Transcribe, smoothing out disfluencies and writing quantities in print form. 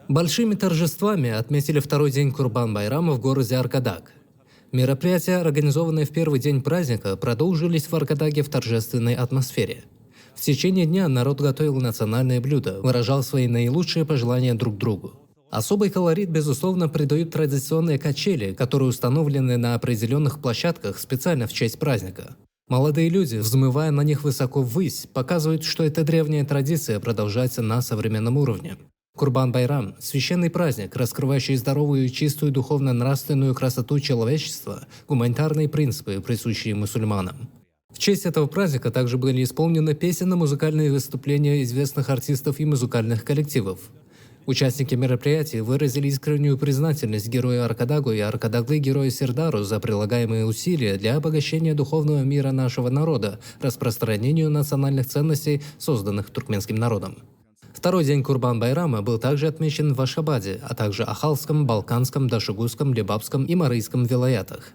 Большими торжествами отметили второй день Курбан-Байрама в городе Аркадаг. Мероприятия, организованные в первый день праздника, продолжились в Аркадаге в торжественной атмосфере. В течение дня народ готовил национальные блюда, выражал свои наилучшие пожелания друг другу. Особый колорит, безусловно, придают традиционные качели, которые установлены на определенных площадках специально в честь праздника. Молодые люди, взмывая на них высоко ввысь, показывают, что эта древняя традиция продолжается на современном уровне. Курбан-Байрам – священный праздник, раскрывающий здоровую и чистую духовно-нравственную красоту человечества, гуманитарные принципы, присущие мусульманам. В честь этого праздника также были исполнены песенно-музыкальные выступления известных артистов и музыкальных коллективов. Участники мероприятий выразили искреннюю признательность герою Аркадагу и Аркадаглы герою Сердару за прилагаемые усилия для обогащения духовного мира нашего народа, распространению национальных ценностей, созданных туркменским народом. Второй день Курбан-Байрама был также отмечен в Ашхабаде, а также Ахалском, Балканском, Дашугузском, Лебабском и Марийском вилаятах.